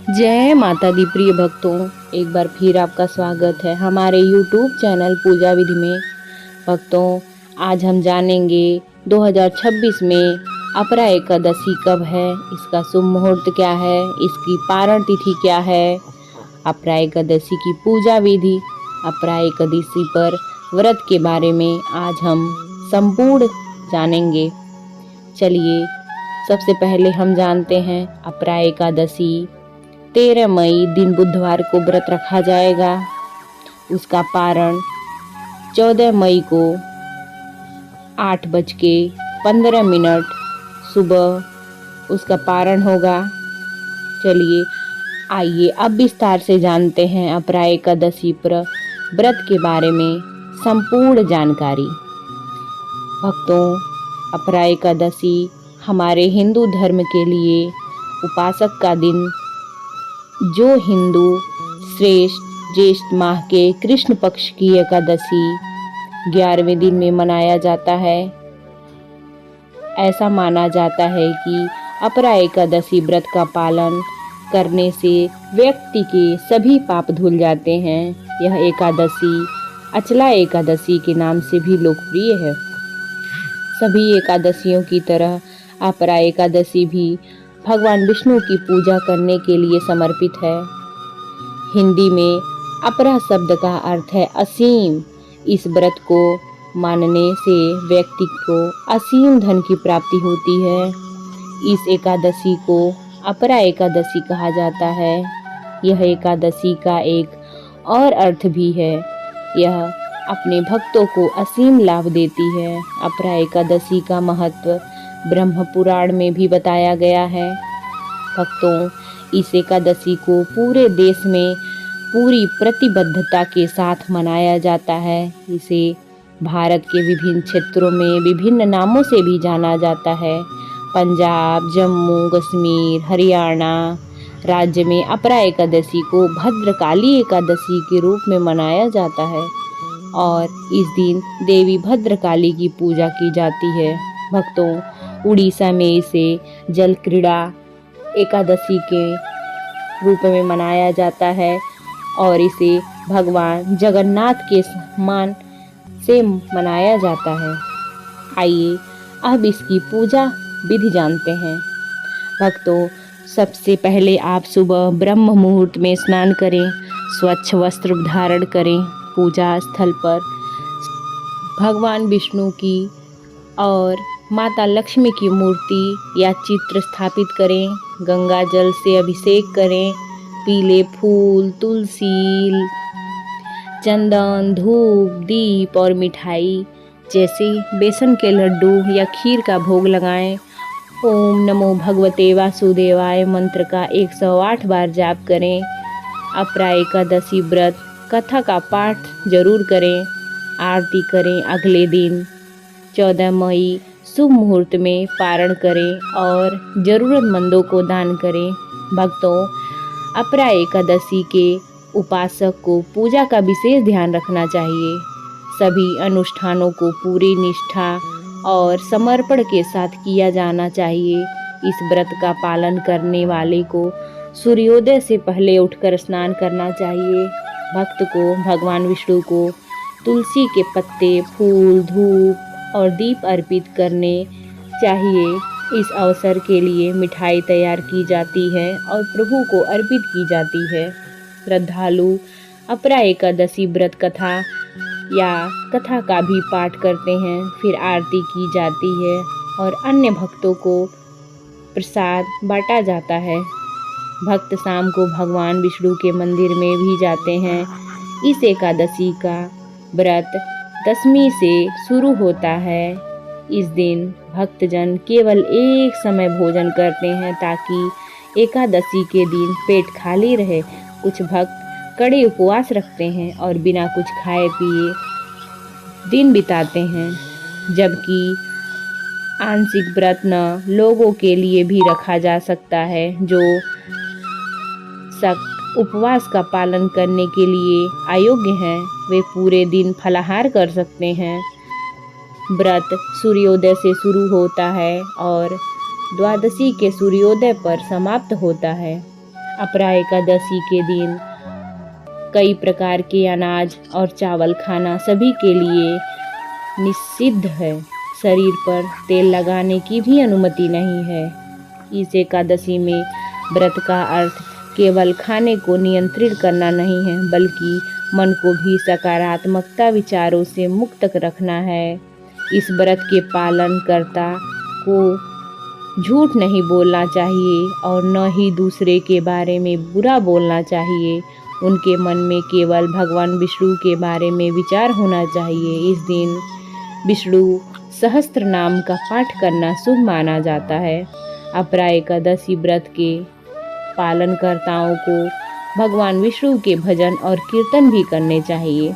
जय माता दी प्रिय भक्तों, एक बार फिर आपका स्वागत है हमारे YouTube चैनल पूजा विधि में। भक्तों, आज हम जानेंगे 2026 में अपरा एकादशी कब है, इसका शुभ मुहूर्त क्या है, इसकी पारण तिथि क्या है, अपरा एकादशी की पूजा विधि, अपरा एकादशी पर व्रत के बारे में आज हम संपूर्ण जानेंगे। चलिए, सबसे पहले हम जानते हैं अपरा एकादशी 13 मई दिन बुधवार को व्रत रखा जाएगा। उसका पारण 14 मई को 8:15 सुबह उसका पारण होगा। चलिए, आइए अब विस्तार से जानते हैं अपरा एकादशी पर व्रत के बारे में संपूर्ण जानकारी। भक्तों, अपरा एकादशी हमारे हिंदू धर्म के लिए उपासक का दिन, जो हिंदू श्रेष्ठ ज्येष्ठ माह के कृष्ण पक्ष की एकादशी 11वें दिन में मनाया जाता है। ऐसा माना जाता है कि अपरा एकादशी व्रत का पालन करने से व्यक्ति के सभी पाप धुल जाते हैं। यह एकादशी अचला एकादशी के नाम से भी लोकप्रिय है। सभी एकादशियों की तरह अपरा एकादशी भी भगवान विष्णु की पूजा करने के लिए समर्पित है। हिंदी में अपरा शब्द का अर्थ है असीम। इस व्रत को मानने से व्यक्ति को असीम धन की प्राप्ति होती है। इस एकादशी को अपरा एकादशी कहा जाता है। यह एकादशी का एक और अर्थ भी है, यह अपने भक्तों को असीम लाभ देती है। अपरा एकादशी का महत्व ब्रह्म पुराण में भी बताया गया है। भक्तों, इस एकादशी को पूरे देश में पूरी प्रतिबद्धता के साथ मनाया जाता है। इसे भारत के विभिन्न क्षेत्रों में विभिन्न नामों से भी जाना जाता है। पंजाब, जम्मू कश्मीर, हरियाणा राज्य में अपरा एकादशी को भद्रकाली एकादशी के रूप में मनाया जाता है और इस दिन देवी भद्रकाली की पूजा की जाती है। भक्तों, उड़ीसा में इसे जल क्रीड़ा एकादशी के रूप में मनाया जाता है और इसे भगवान जगन्नाथ के सम्मान से मनाया जाता है। आइए अब इसकी पूजा विधि जानते हैं। भक्तों, सबसे पहले आप सुबह ब्रह्म मुहूर्त में स्नान करें, स्वच्छ वस्त्र धारण करें, पूजा स्थल पर भगवान विष्णु की और माता लक्ष्मी की मूर्ति या चित्र स्थापित करें, गंगा जल से अभिषेक करें, पीले फूल, तुलसी, चंदन, धूप, दीप और मिठाई जैसे बेसन के लड्डू या खीर का भोग लगाएं। ओम नमो भगवते वासुदेवाय मंत्र का 108 बार जाप करें। अपरा एकादशी व्रत कथा का पाठ जरूर करें। आरती करें। अगले दिन 14 मई शुभ मुहूर्त में पारण करें और ज़रूरतमंदों को दान करें। भक्तों, अपरा एकादशी के उपासक को पूजा का विशेष ध्यान रखना चाहिए। सभी अनुष्ठानों को पूरी निष्ठा और समर्पण के साथ किया जाना चाहिए। इस व्रत का पालन करने वाले को सूर्योदय से पहले उठकर स्नान करना चाहिए। भक्त को भगवान विष्णु को तुलसी के पत्ते, फूल, धूप और दीप अर्पित करने चाहिए। इस अवसर के लिए मिठाई तैयार की जाती है और प्रभु को अर्पित की जाती है। श्रद्धालु अपरा एकादशी व्रत कथा या कथा का भी पाठ करते हैं, फिर आरती की जाती है और अन्य भक्तों को प्रसाद बांटा जाता है। भक्त शाम को भगवान विष्णु के मंदिर में भी जाते हैं। इस एकादशी का व्रत दशमी से शुरू होता है। इस दिन भक्तजन केवल एक समय भोजन करते हैं ताकि एकादशी के दिन पेट खाली रहे। कुछ भक्त कड़े उपवास रखते हैं और बिना कुछ खाए पिए दिन बिताते हैं, जबकि आंशिक व्रत न लोगों के लिए भी रखा जा सकता है जो सख्त उपवास का पालन करने के लिए अयोग्य हैं। वे पूरे दिन फलाहार कर सकते हैं। व्रत सूर्योदय से शुरू होता है और द्वादशी के सूर्योदय पर समाप्त होता है। अपरा एकादशी के दिन कई प्रकार के अनाज और चावल खाना सभी के लिए निषिद्ध है। शरीर पर तेल लगाने की भी अनुमति नहीं है। इस एकादशी में व्रत का अर्थ केवल खाने को नियंत्रित करना नहीं है, बल्कि मन को भी सकारात्मकता विचारों से मुक्त रखना है। इस व्रत के पालन कर्ता को झूठ नहीं बोलना चाहिए और न ही दूसरे के बारे में बुरा बोलना चाहिए। उनके मन में केवल भगवान विष्णु के बारे में विचार होना चाहिए। इस दिन विष्णु सहस्त्र नाम का पाठ करना शुभ माना जाता है। अपरा एकादशी व्रत के पालनकर्ताओं को भगवान विष्णु के भजन और कीर्तन भी करने चाहिए।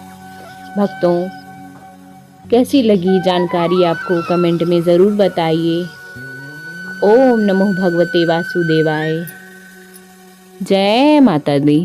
भक्तों, कैसी लगी जानकारी आपको कमेंट में ज़रूर बताइए। ओम नमो भगवते वासुदेवाय। जय माता दी।